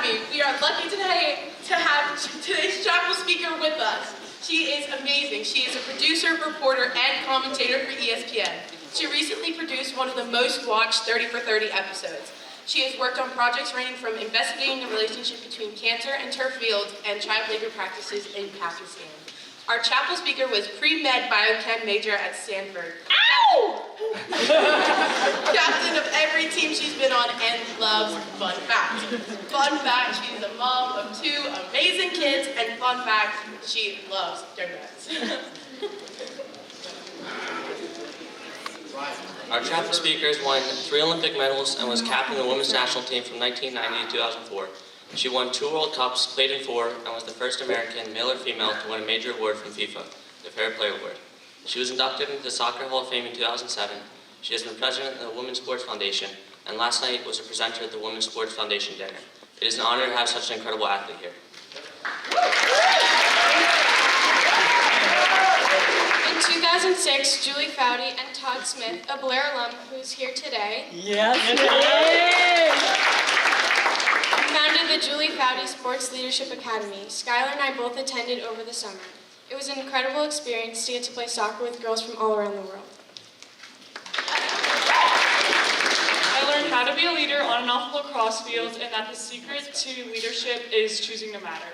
happy. We are lucky today to have today's chapel speaker with us. She is amazing. She is a producer, reporter, and commentator for ESPN. She recently produced one of the most watched 30 for 30 episodes. She has worked on projects ranging from investigating the relationship between cancer and turf fields and child labor practices in Pakistan. Our chapel speaker was pre-med biochem major at Stanford. Ow! Captain of every team she's been on and loves fun facts. Fun fact, she's a mom of 2 amazing kids, and fun fact, she loves donuts. Our chapel speaker has won 3 Olympic medals and was captain of the women's national team from 1990 to 2004. She won 2 World Cups, played in 4, and was the first American, male or female, to win a major award from FIFA, the Fair Play Award. She was inducted into the Soccer Hall of Fame in 2007. She has been president of the Women's Sports Foundation, and last night was a presenter at the Women's Sports Foundation dinner. It is an honor to have such an incredible athlete here. In 2006, Julie Foudy and Todd Smith, a Blair alum who's here today, founded the Julie Foudy Sports Leadership Academy. Skylar and I both attended over the summer. It was an incredible experience to get to play soccer with girls from all around the world. I learned how to be a leader on and off lacrosse fields, and that the secret to leadership is choosing to matter.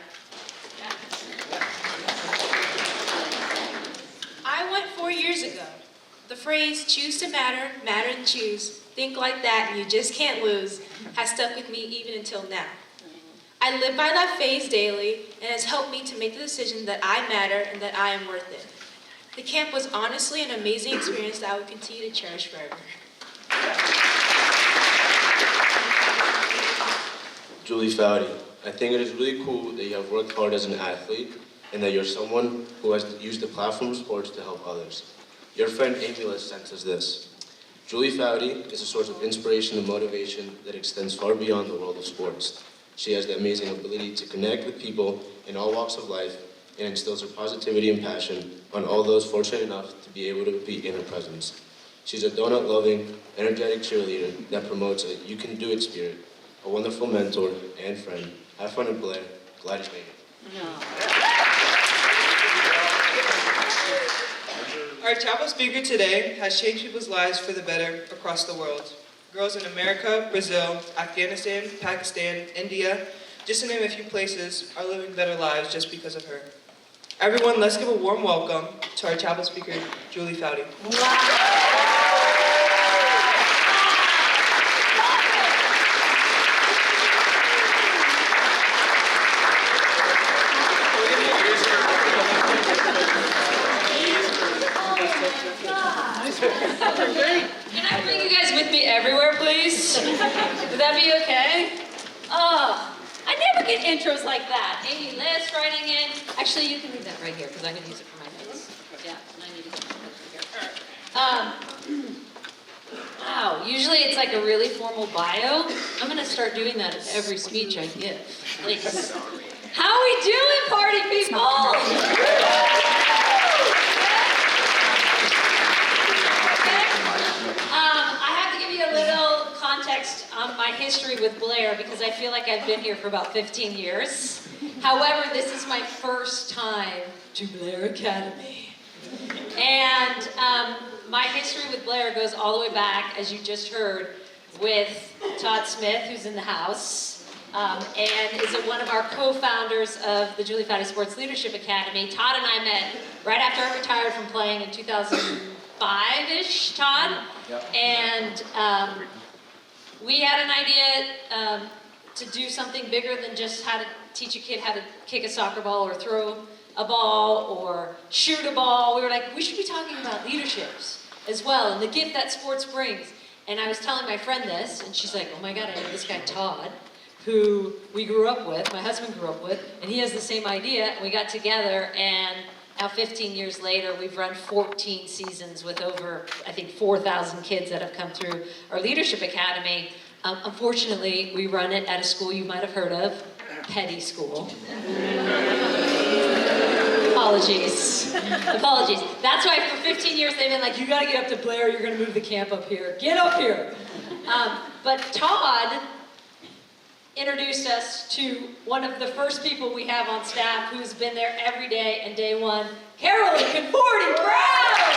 I went 4 years ago. The phrase, choose to matter, matter to choose, think like that and you just can't lose, has stuck with me even until now. I live by that phrase daily and has helped me to make the decision that I matter and that I am worth it. The camp was honestly an amazing experience that I will continue to cherish forever. Julie Foudy, I think it is really cool that you have worked hard as an athlete and that you're someone who has used the platform of sports to help others. Your friend Amy sent us this. Julie Foudy is a source of inspiration and motivation that extends far beyond the world of sports. She has the amazing ability to connect with people in all walks of life and instills her positivity and passion on all those fortunate enough to be able to be in her presence. She's a donut-loving, energetic cheerleader that promotes a you-can-do-it spirit, a wonderful mentor and friend. Have fun at Blair. Glad you made it. Our chapel speaker today has changed people's lives for the better across the world. Girls in America, Brazil, Afghanistan, Pakistan, India, just to name a few places, are living better lives just because of her. Everyone, let's give a warm welcome to our chapel speaker, Julie Foudy. Can I bring you guys with me everywhere, please? Would that be okay? Oh, I never get intros like that. Amy Liz writing in. Actually, you can leave that right here because I'm going to use it for my notes. Yeah, and I need to get my notes right here. Wow, usually it's like a really formal bio. I'm going to start doing that at every speech I give. Please. How we doing, party people? On my history with Blair because I feel like I've been here for about 15 years. However, this is my first time to Blair Academy. And my history with Blair goes all the way back, as you just heard, with Todd Smith, who's in the house, and is one of our co-founders of the Julie Foudy Sports Leadership Academy. Todd and I met right after I retired from playing in 2005-ish, Todd. Yep. And we had an idea to do something bigger than just how to teach a kid how to kick a soccer ball or throw a ball or shoot a ball. We were like, we should be talking about leaderships as well and the gift that sports brings. And I was telling my friend this, and she's like, oh my God, I know this guy Todd, who we grew up with, my husband grew up with, and he has the same idea. And we got together, and now 15 years later, we've run 14 seasons with over, I think, 4,000 kids that have come through our Leadership Academy. Unfortunately, we run it at a school you might have heard of, Petty School. Apologies. Apologies. That's why for 15 years they've been like, you gotta get up to Blair, you're gonna move the camp up here. Get up here. But Todd introduced us to one of the first people we have on staff who's been there every day and day one, Carolyn Conforti Brown!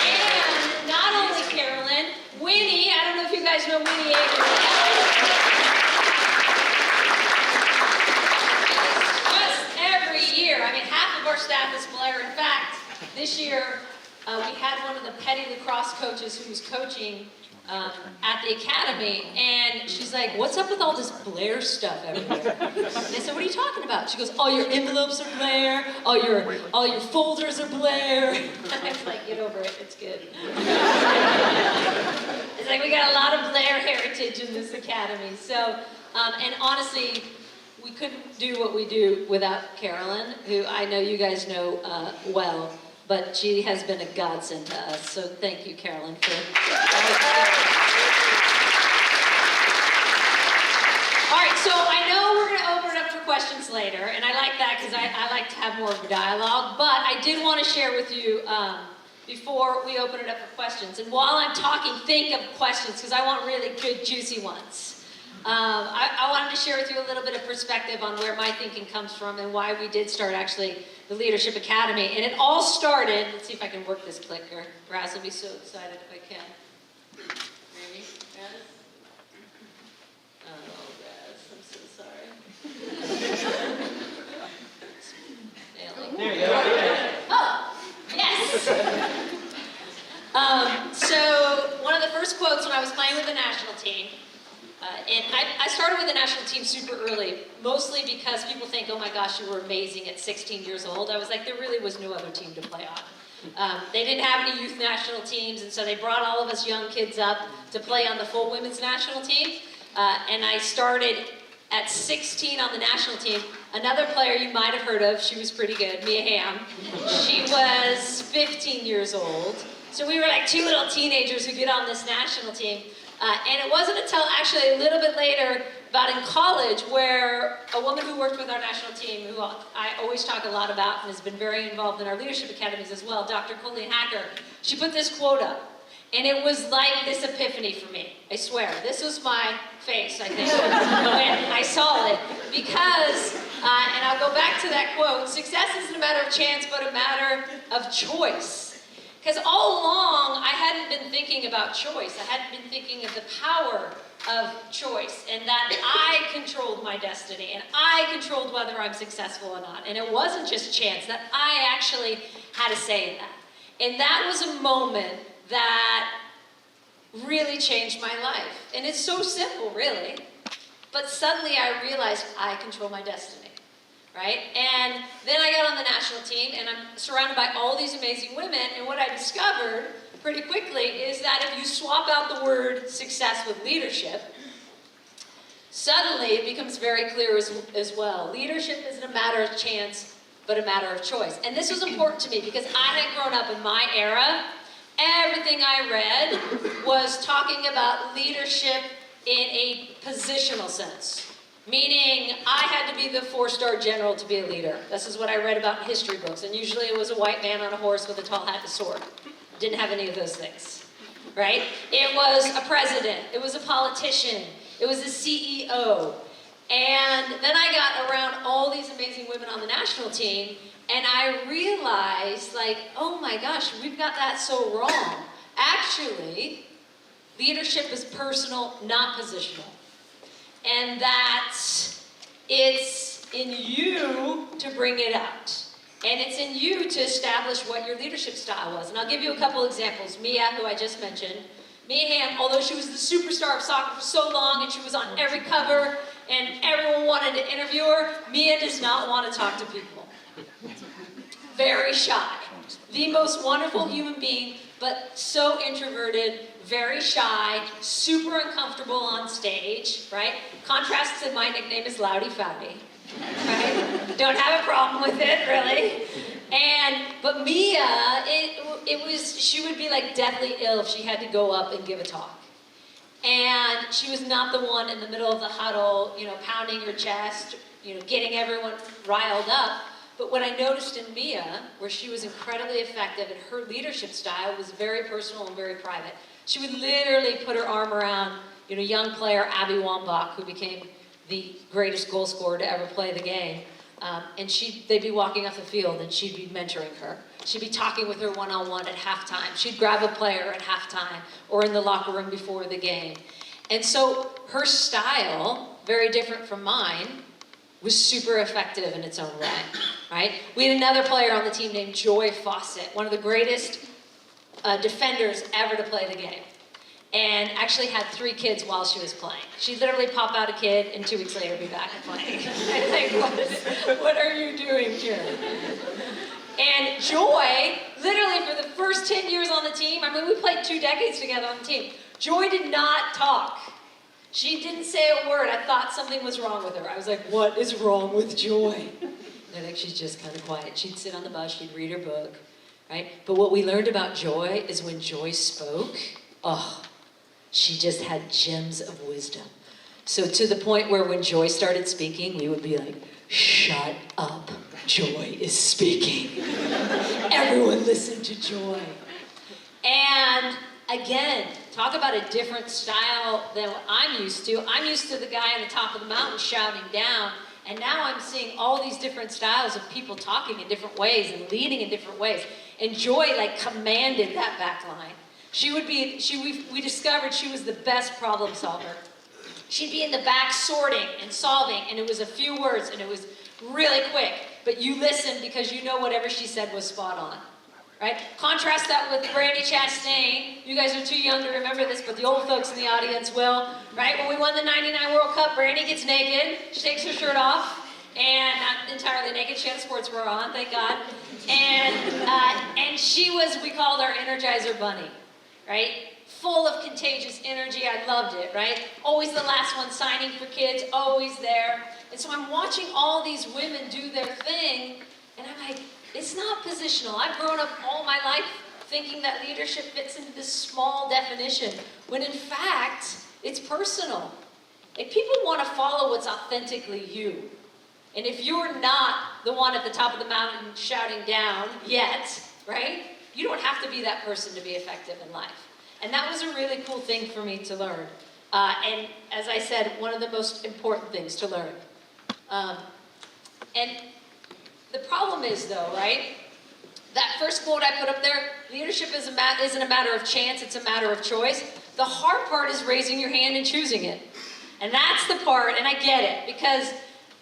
And not only Carolyn, Winnie, I don't know if you guys know Winnie Akers. Just every year, I mean, half of our staff is Blair. In fact, this year, we had one of the petty lacrosse coaches who was coaching at the academy, and she's like, "What's up with all this Blair stuff everywhere?" And I said, "What are you talking about?" She goes, "All your envelopes are Blair, all your folders are Blair." I was like, "Get over it, it's good." It's like we got a lot of Blair heritage in this academy. So, and honestly, we couldn't do what we do without Carolyn, who I know you guys know well. But she has been a godsend to us, so thank you, Carolyn, for all right, so I know we're going to open it up for questions later, and I like that because I like to have more of a dialogue, but I did want to share with you before we open it up for questions. And while I'm talking, think of questions, because I want really good, juicy ones. I wanted to share with you a little bit of perspective on where my thinking comes from and why we did start actually the Leadership Academy. And it all started, let's see if I can work this clicker. Raz will be so excited if I can. Ready? Raz? Oh, Raz, I'm so sorry. There you go. Oh, yes! So one of the first quotes when I was playing with the national team, and I started with the national team super early, mostly because people think, oh my gosh, you were amazing at 16 years old. I was like, there really was no other team to play on. They didn't have any youth national teams, and so they brought all of us young kids up to play on the full women's national team. And I started at 16 on the national team. Another player you might have heard of, she was pretty good, Mia Hamm. She was 15 years old. So we were like two little teenagers who get on this national team. And it wasn't until actually a little bit later, about in college, where a woman who worked with our national team, who I always talk a lot about and has been very involved in our leadership academies as well, Dr. Colleen Hacker, she put this quote up. And it was like this epiphany for me. I swear, this was my face, I think, when I saw it. Because, and I'll go back to that quote, success isn't a matter of chance, but a matter of choice. Because all along, I hadn't been thinking about choice. I hadn't been thinking of the power of choice, and that I controlled my destiny, and I controlled whether I'm successful or not. And it wasn't just chance, that I actually had a say in that. And that was a moment that really changed my life. And it's so simple, really. But suddenly I realized I control my destiny. Right? And then I got on the national team, and I'm surrounded by all these amazing women, and what I discovered pretty quickly is that if you swap out the word success with leadership, suddenly it becomes very clear as well. Leadership isn't a matter of chance, but a matter of choice. And this was important to me because I had grown up in my era. Everything I read was talking about leadership in a positional sense. Meaning, I had to be the 4-star general to be a leader. This is what I read about in history books. And usually it was a white man on a horse with a tall hat and a sword. Didn't have any of those things, right? It was a president. It was a politician. It was a CEO. And then I got around all these amazing women on the national team, and I realized, like, oh my gosh, we've got that so wrong. Actually, leadership is personal, not positional. And that it's in you to bring it out. And it's in you to establish what your leadership style was. And I'll give you a couple examples. Mia, who I just mentioned. Mia Hamm, although she was the superstar of soccer for so long and she was on every cover and everyone wanted to interview her, Mia does not want to talk to people. Very shy. The most wonderful human being, but so introverted, very shy, super uncomfortable on stage, right? Contrast to my nickname is Julie Foudy, right? Don't have a problem with it, really. But Mia, she would be like deathly ill if she had to go up and give a talk. And she was not the one in the middle of the huddle, pounding her chest, getting everyone riled up. But what I noticed in Mia, where she was incredibly effective and her leadership style was very personal and very private. She would literally put her arm around, young player Abby Wambach, who became the greatest goal scorer to ever play the game. And they'd be walking off the field and she'd be mentoring her. She'd be talking with her one-on-one at halftime. She'd grab a player at halftime or in the locker room before the game. And so her style, very different from mine, was super effective in its own way, right? We had another player on the team named Joy Fawcett, one of the greatest defenders ever to play the game. And actually had 3 kids while she was playing. She'd literally pop out a kid and 2 weeks later be back and playing. I think, what are you doing here? And Joy, literally for the first 10 years on the team, we played 2 decades together on the team. Joy did not talk. She didn't say a word. I thought something was wrong with her. I was like, what is wrong with Joy? They're like, she's just kind of quiet. She'd sit on the bus, she'd read her book, right? But what we learned about Joy is when Joy spoke, she just had gems of wisdom. So to the point where when Joy started speaking, we would be like, shut up, Joy is speaking. Everyone listen to Joy. And again, talk about a different style than what I'm used to. I'm used to the guy on the top of the mountain shouting down, and now I'm seeing all these different styles of people talking in different ways and leading in different ways. And Joy commanded that back line. We discovered she was the best problem solver. She'd be in the back sorting and solving, and it was a few words, and it was really quick. But you listened because you know whatever she said was spot on, right? Contrast that with Brandy Chastain. You guys are too young to remember this, but the old folks in the audience will, right? When we won the '99 World Cup, Brandy gets naked. She takes her shirt off, and not entirely naked. She had a sportswear on, thank God. And she was, we called our Energizer Bunny. Right? Full of contagious energy. I loved it, right? Always the last one signing for kids, always there. And so I'm watching all these women do their thing, and I'm like, it's not positional. I've grown up all my life thinking that leadership fits into this small definition, when in fact, it's personal. People want to follow what's authentically you. And if you're not the one at the top of the mountain shouting down yet, right? You don't have to be that person to be effective in life. And that was a really cool thing for me to learn. And as I said, one of the most important things to learn. And the problem is though, right? That first quote I put up there, leadership isn't a matter of chance, it's a matter of choice. The hard part is raising your hand and choosing it. And that's the part, and I get it, because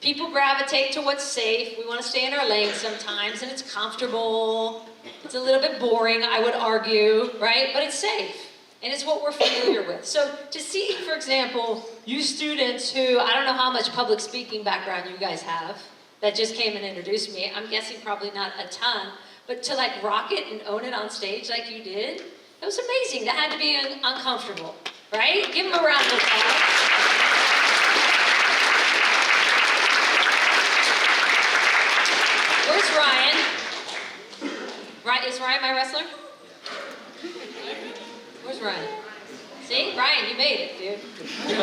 people gravitate to what's safe. We want to stay in our lane sometimes, and it's comfortable. It's a little bit boring, I would argue, right? But it's safe, and it's what we're familiar with. So to see, for example, you students who, I don't know how much public speaking background you guys have, that just came and introduced me, I'm guessing probably not a ton, but to rock it and own it on stage like you did, it was amazing. That had to be uncomfortable, right? Give them a round of applause. Where's Ryan? Is Ryan my wrestler? Where's Ryan? See? Ryan, you made it, dude. You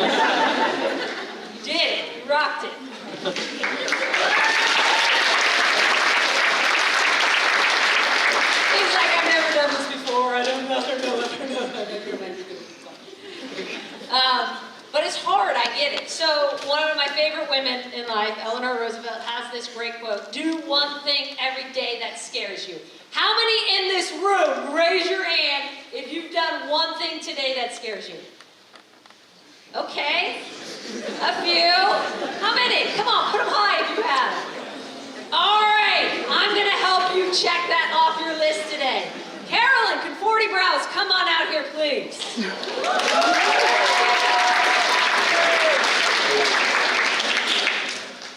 did it. You rocked it. Seems like I've never done this before. I don't know. But it's hard, I get it. So one of my favorite women in life, Eleanor Roosevelt, has this great quote, do one thing every day that scares you. How many in this room, raise your hand if you've done one thing today that scares you? Okay, a few. How many? Come on, put them high if you have. All right, I'm gonna help you check that off your list today. Carolyn, Conforti Brows, come on out here, please.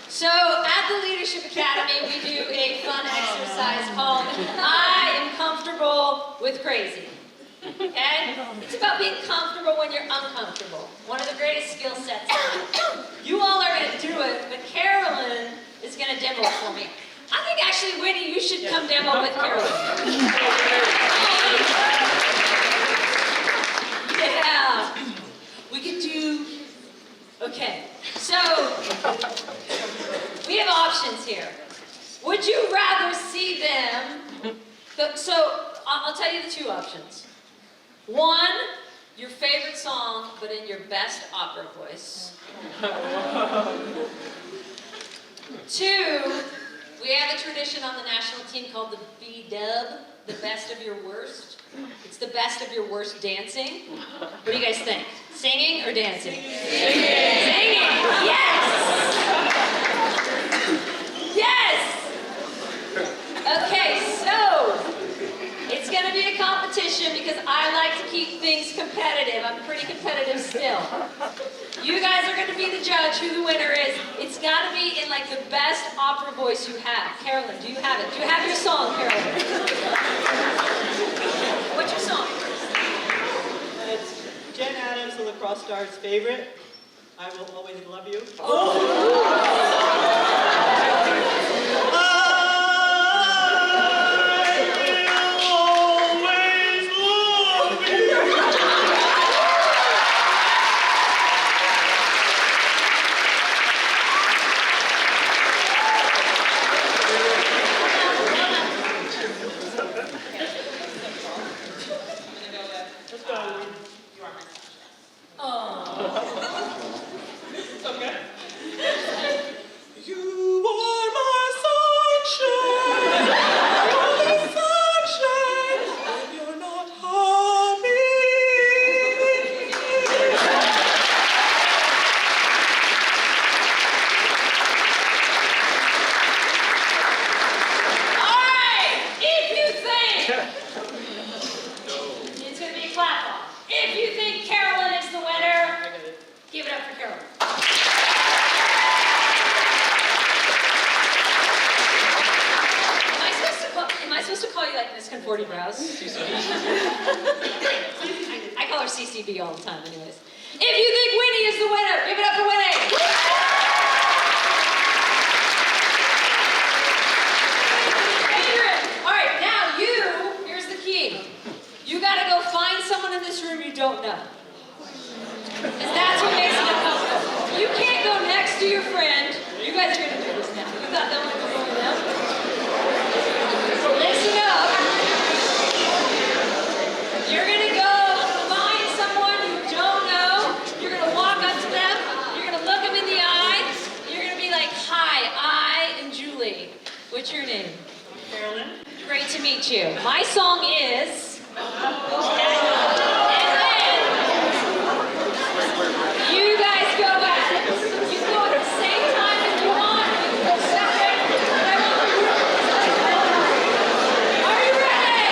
So at the Leadership Academy, we do a fun exercise called I am comfortable with crazy. Okay? It's about being comfortable when you're uncomfortable. One of the greatest skill sets. You all are going to do it, but Carolyn is going to demo it for me. I think actually, Whitney, you should come demo with Carolyn. Yeah. We could do, okay. So, we have options here. Would you options. 1, your favorite song, but in your best opera voice. 2, we have a tradition on the national team called the B-dub, the best of your worst. It's the best of your worst dancing. What do you guys think? Singing or dancing? Singing! Yes! Yes! Okay, so it's going to be a competition because I like to keep things competitive. I'm pretty competitive still. You guys are going to be the judge who the winner is. It's got to be in like the best opera voice you have. Carolyn, do you have it? Do you have your song, Carolyn? What's your song? It's Jen Adams, the lacrosse star's favorite. I will always love you. I call her CCB all the time anyways. If you think Winnie is the winner, give it up for Winnie! Alright, now here's the key. You gotta go find someone in this room you don't know. Because that's what makes it uncomfortable. You can't go next to your friend. You guys are gonna do this now. You thought that one was going down? Listen up. You're gonna go find someone you don't know. You're gonna walk up to them. You're gonna look them in the eye. You're gonna be like, "Hi, I am Julie. What's your name?" Carolyn. Great to meet you. My song is. And then you guys go at it. You go at the same time if you want. You can go separate. Are you ready?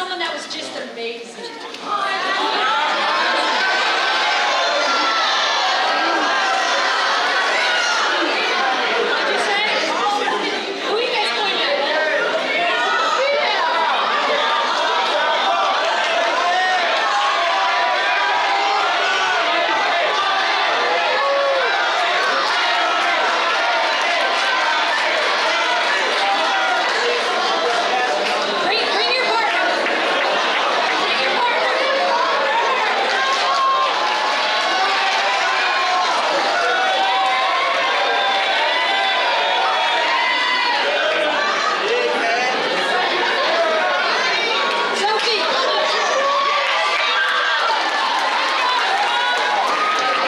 someone that was just amazing. What'd you say? Who are you guys pointing at? Bring your partner. Bring your partner. Sophie, come up.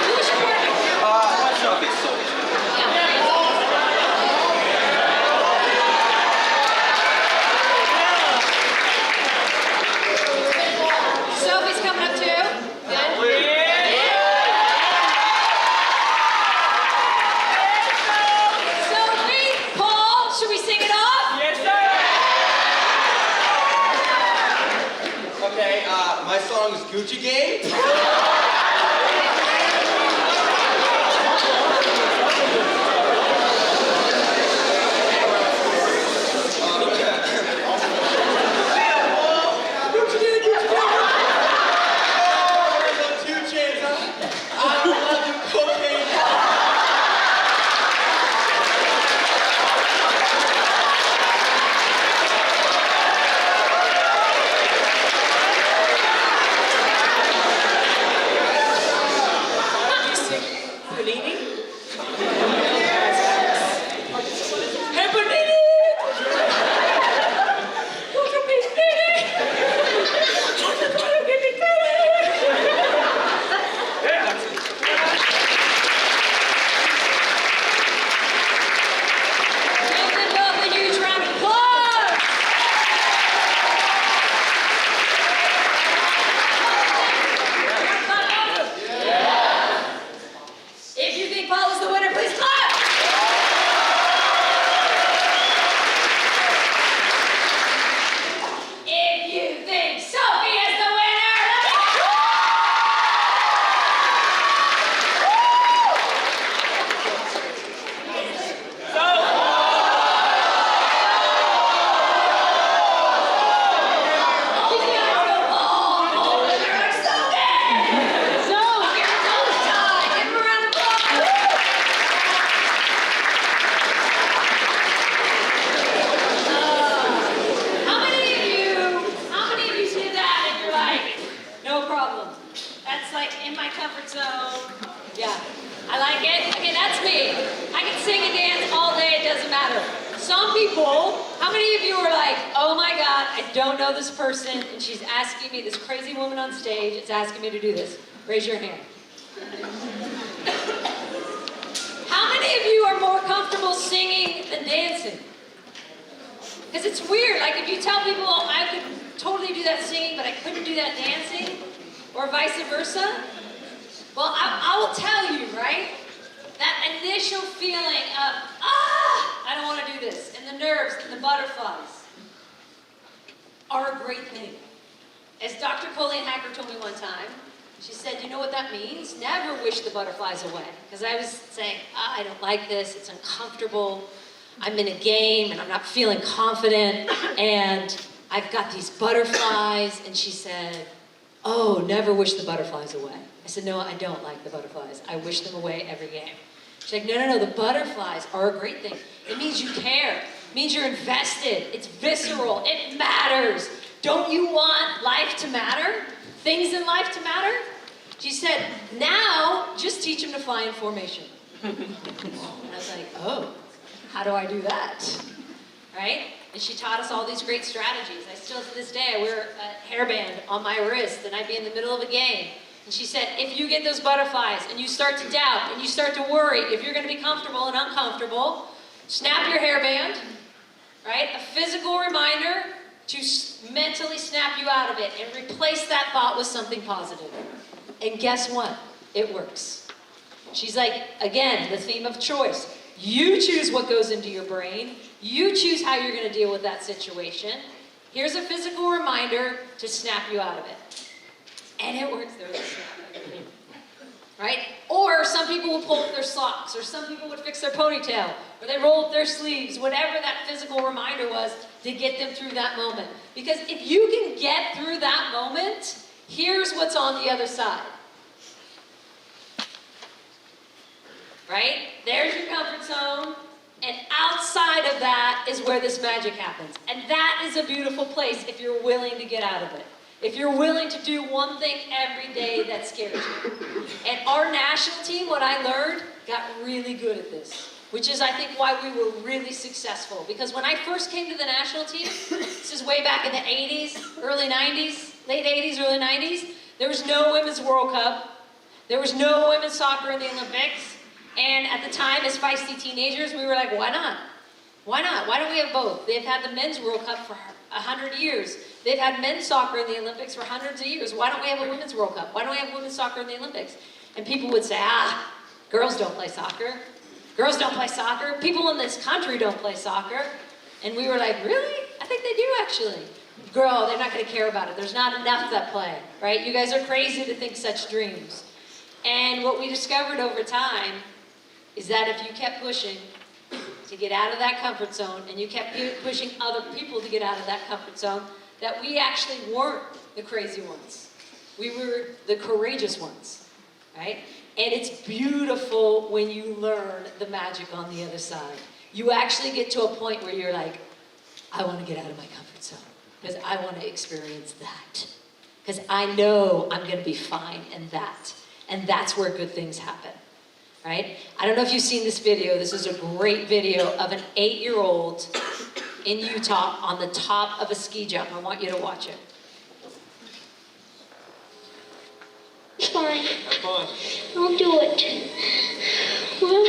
Who's your partner? Sophie's coming up too. Sophie, Paul, should we sing it off? Yes, sir. Okay, my song is Gucci Gang. You sing Panini? Hey, Panini! Who's a big Panini? Who's a big Give them both a huge round of applause. If you think Paul is the winner, please clap. If you think Sophie is the winner, these guys go, oh, they're like Sophie. So, give him all the time. Give him a round of applause. How many of you see that and you're like, no problem. That's like in my comfort zone. Yeah, I like it. Okay, that's me. I can sing and dance all day, it doesn't matter. Some people, how many of you are like, oh my God, I don't know this person and she's asking me, this crazy woman on stage is asking me to do this? Raise your hand. How many of you are more comfortable singing than dancing? Because it's weird, like if you tell people, oh, I could totally do that singing, but I couldn't do that dancing, or vice versa. Well, I will tell you, right? That initial feeling of, I don't want to do this, and the nerves and the butterflies are a great thing. As Dr. Colleen Hacker told me one time, she said, you know what that means? Never wish the butterflies away. Because I was saying, I don't like this, it's uncomfortable. I'm in a game and I'm not feeling confident and I've got these butterflies. And she said, oh, never wish the butterflies away. I said, no, I don't like the butterflies. I wish them away every game. She's like, no, the butterflies are a great thing. It means you care. It means you're invested. It's visceral. It matters. Don't you want life to matter? Things in life to matter? She said, now just teach them to fly in formation. And I was like, oh. How do I do that? Right? And she taught us all these great strategies. I still, to this day, I wear a hairband on my wrist and I'd be in the middle of a game. And she said, if you get those butterflies and you start to doubt and you start to worry if you're going to be comfortable and uncomfortable, snap your hairband, right? A physical reminder to mentally snap you out of it and replace that thought with something positive. And guess what? It works. She's like, again, the theme of choice. You choose what goes into your brain. You choose how you're going to deal with that situation. Here's a physical reminder to snap you out of it. And it works. There was a snap. Right? Or some people will pull up their socks, or some people would fix their ponytail, or they roll up their sleeves, whatever that physical reminder was to get them through that moment. Because if you can get through that moment, here's what's on the other side. Right? There's your comfort zone. And outside of that is where this magic happens. And that is a beautiful place if you're willing to get out of it. If you're willing to do one thing every day that scares you. And our national team, what I learned, got really good at this. Which is, I think, why we were really successful. Because when I first came to the national team, this is way back in the 80s, early 90s, late 80s, early 90s, there was no Women's World Cup. There was no women's soccer in the Olympics. And at the time, as feisty teenagers, we were like, why not? Why not? Why don't we have both? They've had the Men's World Cup for 100 years. They've had men's soccer in the Olympics for hundreds of years. Why don't we have a Women's World Cup? Why don't we have women's soccer in the Olympics? And people would say, girls don't play soccer. Girls don't play soccer. People in this country don't play soccer. And we were like, really? I think they do, actually. Girl, they're not going to care about it. There's not enough that play, right? You guys are crazy to think such dreams. And what we discovered over time is that if you kept pushing to get out of that comfort zone, and you kept pushing other people to get out of that comfort zone, that we actually weren't the crazy ones. We were the courageous ones, right? And it's beautiful when you learn the magic on the other side. You actually get to a point where you're like, I want to get out of my comfort zone, because I want to experience that. Because I know I'm going to be fine in that. And that's where good things happen. Right? I don't know if you've seen this video. This is a great video of an 8-year-old in Utah on the top of a ski jump. I want you to watch it. It's fine. Have fun. I'll do it. Well,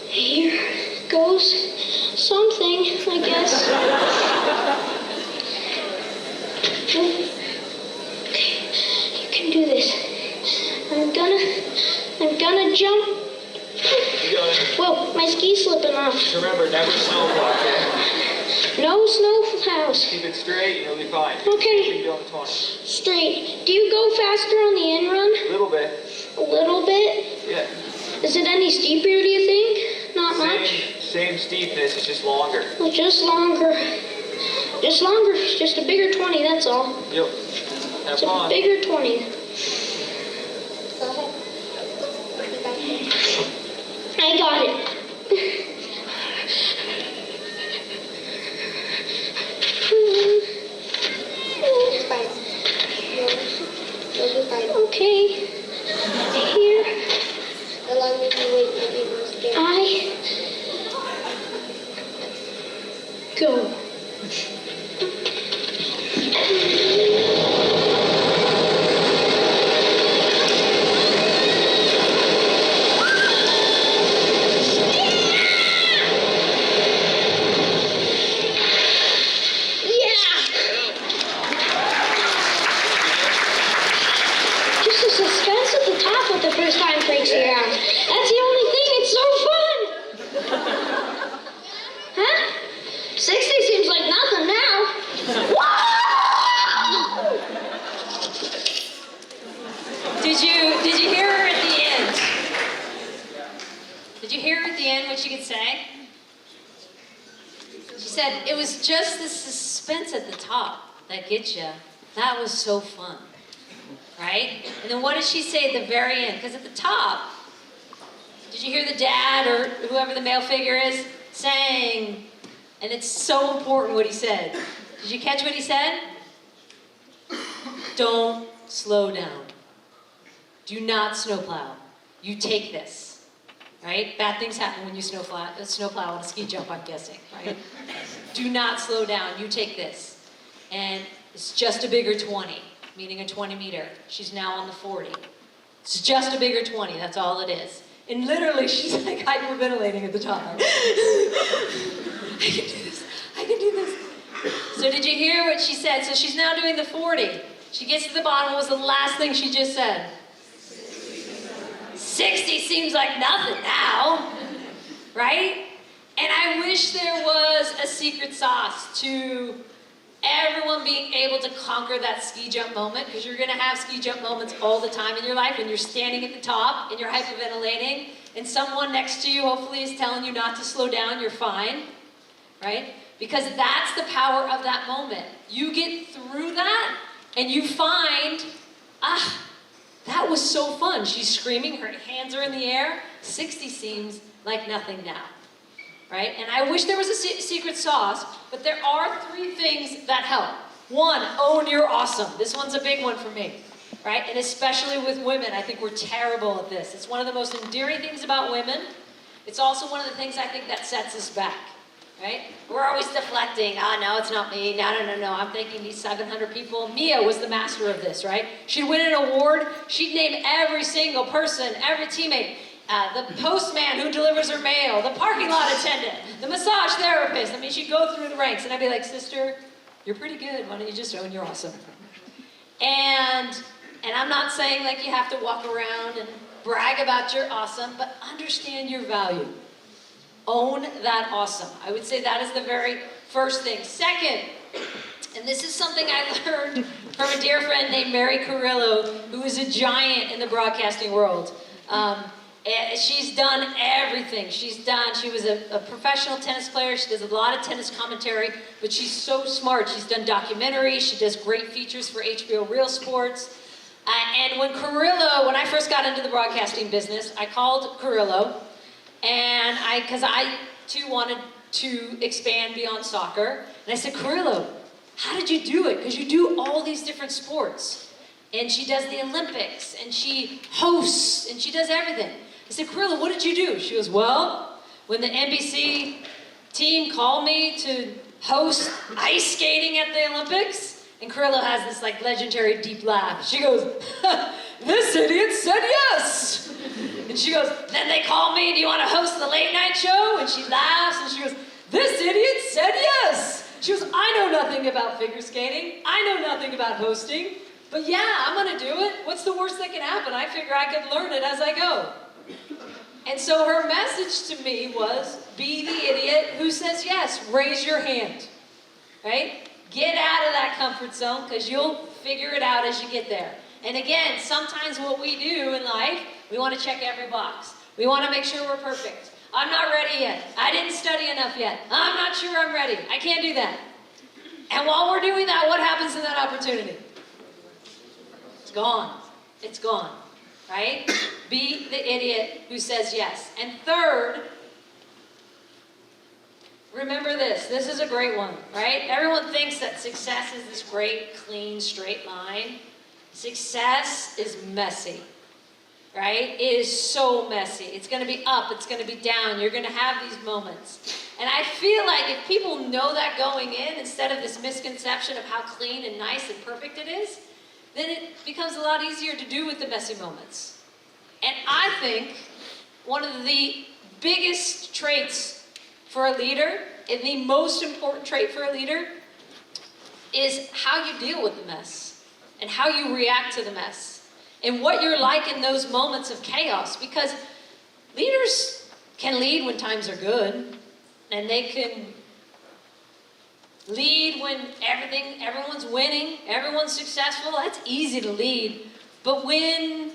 here goes something, I guess. Do this. I'm gonna jump. You got it. Whoa, my ski's slipping off. Just remember, never snowplow, okay? No snow plows. Keep it straight, you'll be fine. Okay. You can do on the 20. Straight. Do you go faster on the end run? A little bit. A little bit? Yeah. Is it any steeper, do you think? Not much? Same steepness, it's just longer. Well, just longer. Just longer. Just a bigger 20, that's all. Yep. Have It's a fun. bigger 20. Go ahead. I got it. It's fine. You'll be fine. Okay. Here. How long did you wait to be more scared? Go. First time freaks you out. That's the only thing, it's so fun! Huh? 60 seems like nothing now. Did you hear her at the end? Did you hear her at the end what she could say? She said, it was just the suspense at the top that gets you. That was so fun. Right? And then what did she say at the very end? Because at the top, did you hear the dad or whoever the male figure is saying, and it's so important what he said. Did you catch what he said? Don't slow down. Do not snowplow. You take this. Right? Bad things happen when you snowplow on a ski jump, I'm guessing. Right? Do not slow down. You take this. And it's just a bigger 20. Meaning a 20 meter. She's now on the 40. It's just a bigger 20, that's all it is. And literally, she's like hyperventilating at the top. I can do this, I can do this. So did you hear what she said? So she's now doing the 40. She gets to the bottom, what was the last thing she just said? 60 seems like nothing now, right? And I wish there was a secret sauce to everyone being able to conquer that ski jump moment, because you're gonna have ski jump moments all the time in your life when you're standing at the top and you're hyperventilating and someone next to you hopefully is telling you not to slow down, you're fine, right? Because that's the power of that moment. You get through that and you find, that was so fun. She's screaming, her hands are in the air. 60 seems like nothing now. Right? And I wish there was a secret sauce, but there are 3 things that help. 1, own your awesome. This one's a big one for me, right? And especially with women, I think we're terrible at this. It's one of the most endearing things about women. It's also one of the things I think that sets us back, right? We're always deflecting. No, it's not me. No. I'm thinking these 700 people. Mia was the master of this, right? She'd win an award. She'd name every single person, every teammate. The postman who delivers her mail, the parking lot attendant, the massage therapist. I mean, she'd go through the ranks, and I'd be like, sister, you're pretty good. Why don't you just own your awesome? And I'm not saying like you have to walk around and brag about your awesome, but understand your value. Own that awesome. I would say that is the very first thing. Second, and this is something I learned from a dear friend named Mary Carrillo, who is a giant in the broadcasting world. And she's done everything. She was a professional tennis player. She does a lot of tennis commentary, but she's so smart. She's done documentaries. She does great features for HBO Real Sports. And when I first got into the broadcasting business, I called Carrillo, and because I too wanted to expand beyond soccer. And I said, Carrillo, how did you do it? Because you do all these different sports. And she does the Olympics, and she hosts, and she does everything. I said, Carrillo, what did you do? She goes, well, when the NBC team called me to host ice skating at the Olympics, and Carrillo has this like legendary deep laugh. She goes, this idiot said yes. And she goes, then they called me, do you want to host the late night show? And she laughs, and she goes, this idiot said yes. She goes, I know nothing about figure skating. I know nothing about hosting. But yeah, I'm gonna do it. What's the worst that can happen? I figure I could learn it as I go. And so her message to me was, be the idiot who says yes. Raise your hand, right? Get out of that comfort zone, because you'll figure it out as you get there. And again, sometimes what we do in life, we want to check every box. We want to make sure we're perfect. I'm not ready yet. I didn't study enough yet. I'm not sure I'm ready. I can't do that. And while we're doing that, what happens to that opportunity? It's gone. It's gone. Right? Be the idiot who says yes. And third, remember this. This is a great one, right? Everyone thinks that success is this great, clean, straight line. Success is messy, right? It is so messy. It's going to be up. It's going to be down. You're going to have these moments. And I feel like if people know that going in, instead of this misconception of how clean and nice and perfect it is, then it becomes a lot easier to do with the messy moments. And I think one of the biggest traits for a leader, and the most important trait for a leader, is how you deal with the mess and how you react to the mess and what you're like in those moments of chaos. Because leaders can lead when times are good, and they can lead when everyone's winning, everyone's successful. That's easy to lead. But when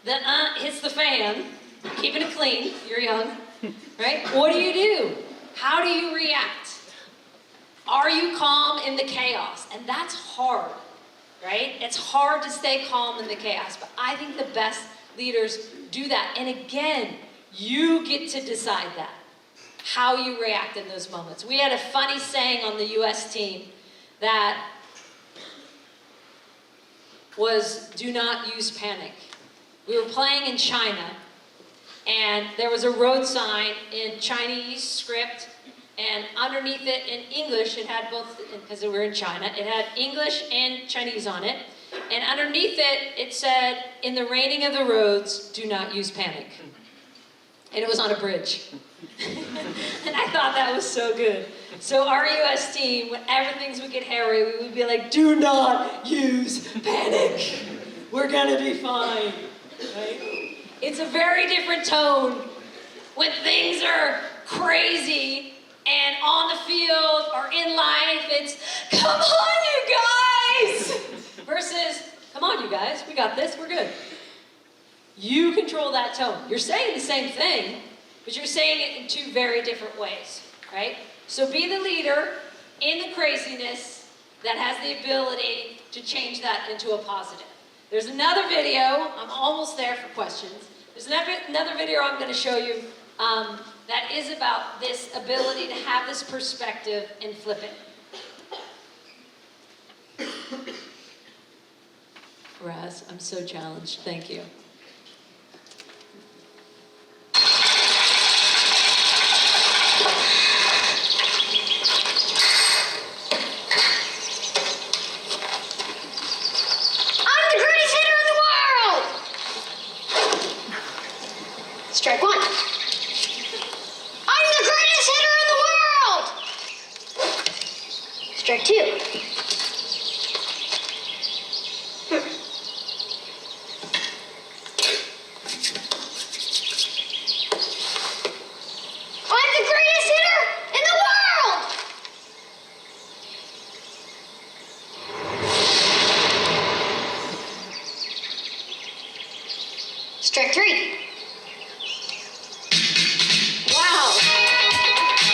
the hits the fan, keeping it clean, you're young, right? What do? How do you react? Are you calm in the chaos? And that's hard, right? It's hard to stay calm in the chaos, but I think the best leaders do that. And again, you get to decide that. How you react in those moments. We had a funny saying on the US team that was, do not use panic. We were playing in China, and there was a road sign in Chinese script, and underneath it in English, it had both, because we were in China, it had English and Chinese on it, and underneath it, it said, in the raining of the roads, do not use panic. And it was on a bridge. And I thought that was so good. So our US team, whenever things would get hairy, we would be like, do not use panic. We're gonna be fine, right? It's a very different tone when things are crazy, and on the field or in life, it's, come on, you guys! Versus, come on, you guys, we got this, we're good. You control that tone. You're saying the same thing, but you're saying it in two very different ways, right? So be the leader in the craziness that has the ability to change that into a positive. There's another video, I'm almost there for questions. There's another video I'm going to show you that is about this ability to have this perspective and flip it. Raz, I'm so challenged. Thank you. I'm the greatest hitter in the world! Strike one. I'm the greatest hitter in the world! Strike two. I'm the greatest hitter in the world! Strike three. Wow.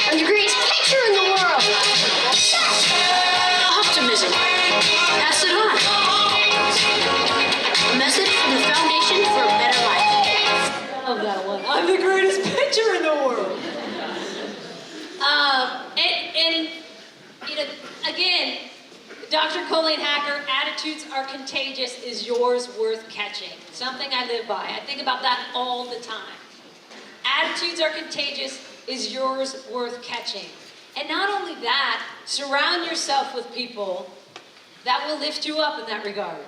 I'm the greatest pitcher in the world. Optimism. Pass it on. A message from the Foundation for a Better Life. Love that one. I'm the greatest pitcher in the world. And you know, again, Dr. Colleen Hacker, attitudes are contagious, is yours worth catching. Something I live by. I think about that all the time. Attitudes are contagious, is yours worth catching. And not only that, surround yourself with people that will lift you up in that regard.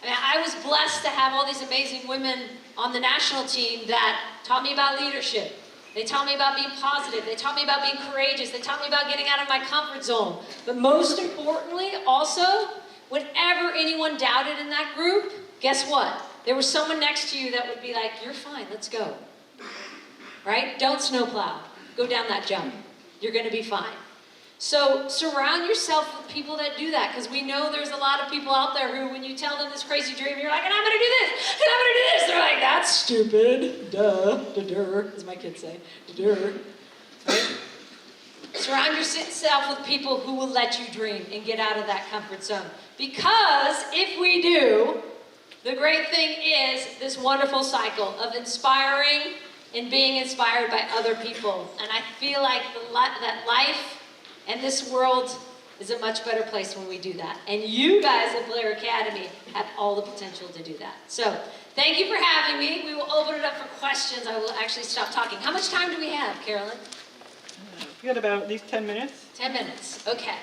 I mean, I was blessed to have all these amazing women on the national team that taught me about leadership. They taught me about being positive. They taught me about being courageous. They taught me about getting out of my comfort zone. But most importantly, also, whenever anyone doubted in that group, guess what? There was someone next to you that would be like, you're fine, let's go. Right? Don't snowplow. Go down that jump. You're going to be fine. So surround yourself with people that do that, because we know there's a lot of people out there who, when you tell them this crazy dream, you're like, and I'm going to do this, and I'm going to do this. They're like, that's stupid. Duh, as my kids say. Duh. Right? Surround yourself with people who will let you dream and get out of that comfort zone. Because if we do, the great thing is this wonderful cycle of inspiring and being inspired by other people. And I feel like that life and this world is a much better place when we do that. And you guys at Blair Academy have all the potential to do that. So thank you for having me. We will open it up for questions. I will actually stop talking. How much time do we have, Carolyn? You got about at least 10 minutes. 10 minutes. Okay.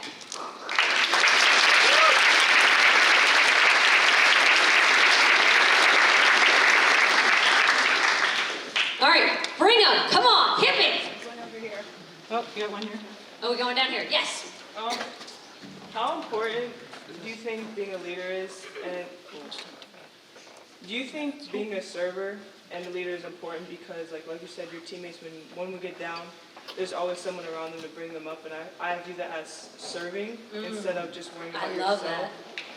All right, bring them. Come on, hit me. One over here. Oh, you got one here. Oh, we're going down here. Yes. How important do you think being a leader is? And do you think being a server and a leader is important because, like you said, your teammates, when one would get down, there's always someone around them to bring them up, and I view that as serving instead of just worrying about yourself. I love that.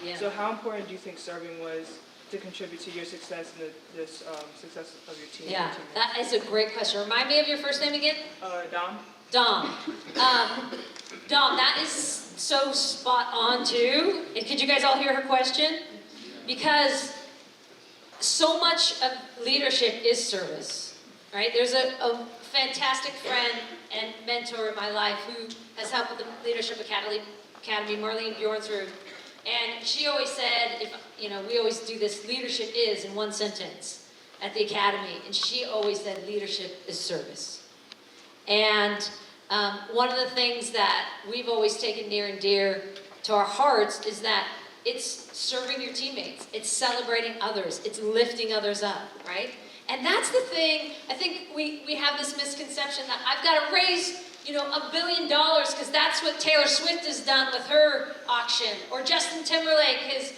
Yeah. So how important do you think serving was to contribute to your success and the success of your team? Yeah, that is a great question. Remind me of your first name again? Dom. Dom. Dom, that is so spot on too. And could you guys all hear her question? Because so much of leadership is service, right? There's a fantastic friend and mentor in my life who has helped with the Leadership Academy, Marlene Bjornsrud. And she always said, we always do this, leadership is in one sentence at the Academy. And she always said, leadership is service. And one of the things that we've always taken near and dear to our hearts is that it's serving your teammates. It's celebrating others. It's lifting others up, right? And that's the thing, I think we have this misconception that I've got to raise $1 billion because that's what Taylor Swift has done with her auction, or Justin Timberlake has,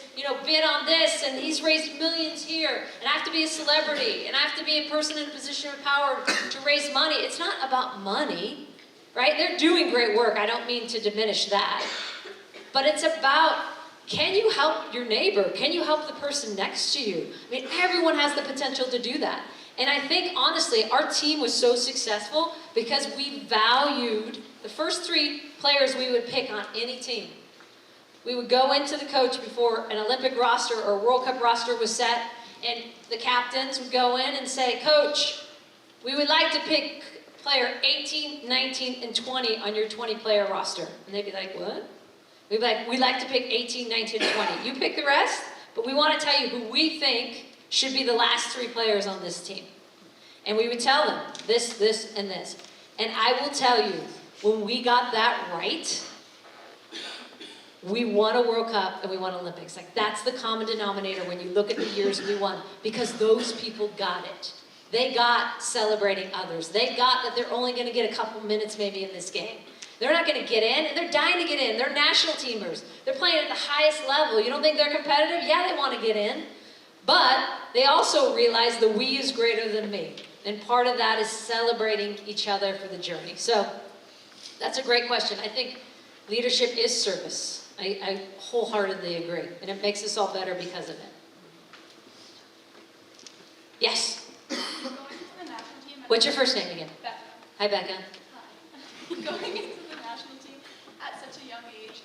bid on this and he's raised millions here, and I have to be a celebrity, and I have to be a person in a position of power to raise money. It's not about money, right? They're doing great work. I don't mean to diminish that. But it's about, can you help your neighbor? Can you help the person next to you? I mean, everyone has the potential to do that. And I think, honestly, our team was so successful because we valued the first 3 players we would pick on any team. We would go into the coach before an Olympic roster or World Cup roster was set, and the captains would go in and say, Coach, we would like to pick player 18, 19, and 20 on your 20-player roster. And they'd be like, what? We'd be like, we'd like to pick 18, 19, and 20. You pick the rest, but we want to tell you who we think should be the last 3 players on this team. And we would tell them this, this, and this. And I will tell you, when we got that right, we won a World Cup and we won Olympics. Like, that's the common denominator when you look at the years we won, because those people got it. They got celebrating others. They got that they're only going to get a couple minutes maybe in this game. They're not going to get in, and they're dying to get in. They're national teamers. They're playing at the highest level. You don't think they're competitive? Yeah, they want to get in. But they also realize the we is greater than me. And part of that is celebrating each other for the journey. So that's a great question. I think leadership is service. I wholeheartedly agree. And it makes us all better because of it. Yes? Going into the national team. What's your first name again? Becca. Hi, Becca. Hi. Going into the national team at such a young age,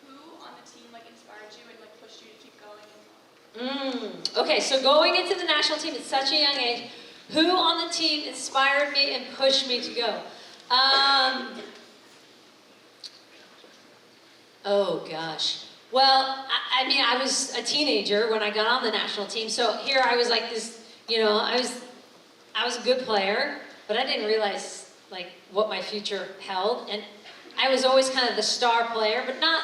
who on the team inspired you and pushed you to keep going? Okay, so going into the national team at such a young age, who on the team inspired me and pushed me to go? Oh gosh. Well, I was a teenager when I got on the national team, so here I was like this, I was a good player, but I didn't realize what my future held, and I was always kind of the star player, but not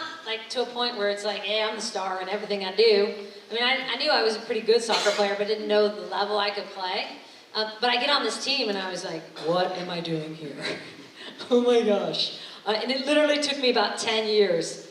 to a point where it's hey, I'm the star in everything I do. I mean, I knew I was a pretty good soccer player, but didn't know the level I could play. But I get on this team and I was like, what am I doing here? Oh my gosh. And it literally took me about 10 years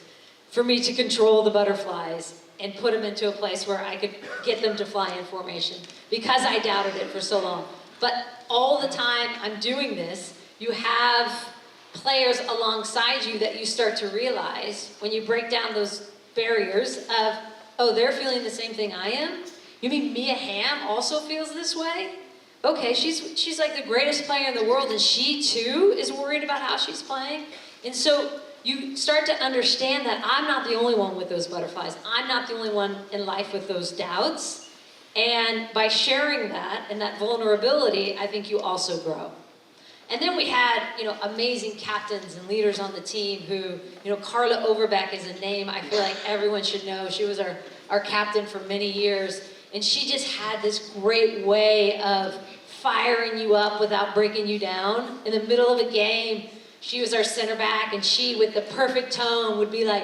for me to control the butterflies and put them into a place where I could get them to fly in formation, because I doubted it for so long. But all the time I'm doing this, you have players alongside you that you start to realize when you break down those barriers of, oh, they're feeling the same thing I am? You mean Mia Hamm also feels this way? Okay, she's like the greatest player in the world, and she too is worried about how she's playing. And so you start to understand that I'm not the only one with those butterflies. I'm not the only one in life with those doubts. And by sharing that and that vulnerability, I think you also grow. And then we had, amazing captains and leaders on the team who, Carla Overbeck is a name I feel like everyone should know. She was our captain for many years. And she just had this great way of firing you up without breaking you down. In the middle of a game, she was our center back, and she, with the perfect tone, would be like,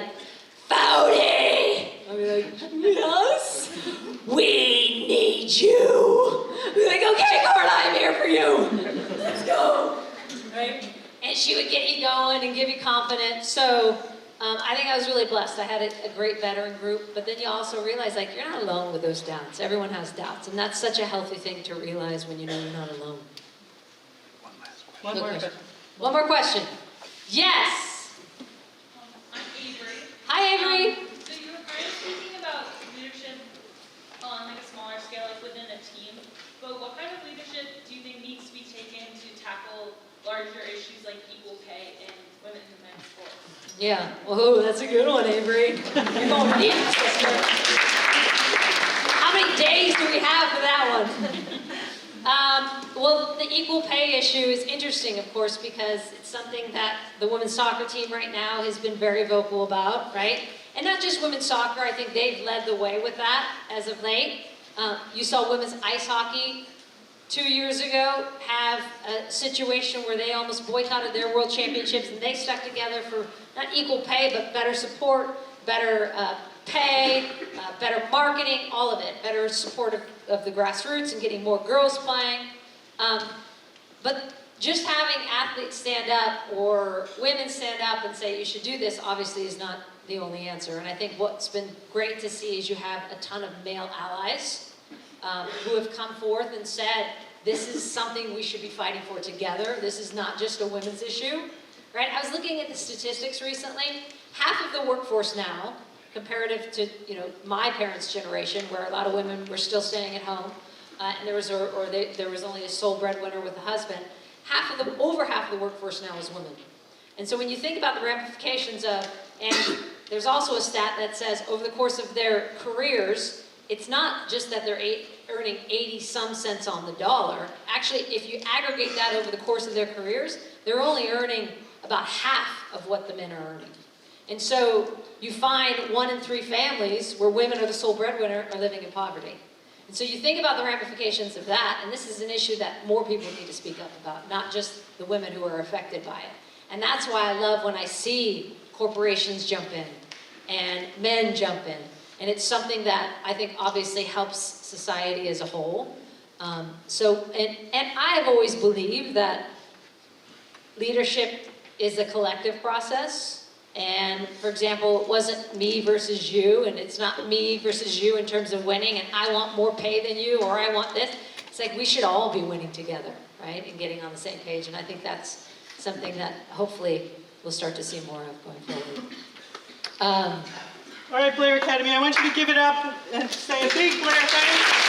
Foudy! I'd be like, yes? We need you. I'd be like, okay, Carla, I'm here for you. Let's go. Right? And she would get you going and give you confidence. So I think I was really blessed. I had a great veteran group, but then you also realize, you're not alone with those doubts. Everyone has doubts, and that's such a healthy thing to realize when you know you're not alone. One more question. Yes. I'm Avery. Hi, Avery. So you were kind of speaking about leadership on a smaller scale, within a team. But what kind of leadership do you think needs to be taken to tackle larger issues like equal pay in women and men's sports? Yeah. Whoa, that's a good one, Avery. You're going deep, sister. How many days do we have for that one? Well, the equal pay issue is interesting, of course, because it's something that the women's soccer team right now has been very vocal about, right? And not just women's soccer, I think they've led the way with that as of late. You saw women's ice hockey 2 years ago have a situation where they almost boycotted their world championships, and they stuck together for not equal pay, but better support, better pay, better marketing, all of it, better support of the grassroots and getting more girls playing. But just having athletes stand up or women stand up and say you should do this obviously is not the only answer. And I think what's been great to see is you have a ton of male allies who have come forth and said, this is something we should be fighting for together. This is not just a women's issue, right? I was looking at the statistics recently. Half of the workforce now, comparative to my parents' generation, where a lot of women were still staying at home, and there was only a sole breadwinner with a husband. Over half of the workforce now is women. And so when you think about the ramifications of, and there's also a stat that says over the course of their careers, it's not just that they're earning 80-some cents on the dollar. Actually, if you aggregate that over the course of their careers, they're only earning about half of what the men are earning. And so you find 1 in 3 families where women are the sole breadwinner are living in poverty. And so you think about the ramifications of that, and this is an issue that more people need to speak up about, not just the women who are affected by it. And that's why I love when I see corporations jump in and men jump in. And it's something that I think obviously helps society as a whole. And I have always believed that leadership is a collective process. And for example, it wasn't me versus you, and it's not me versus you in terms of winning, and I want more pay than you, or I want this. It's like we should all be winning together, right? And getting on the same page. And I think that's something that hopefully we'll start to see more of going forward. All right, Blair Academy, I want you to give it up and say a big Blair thanks.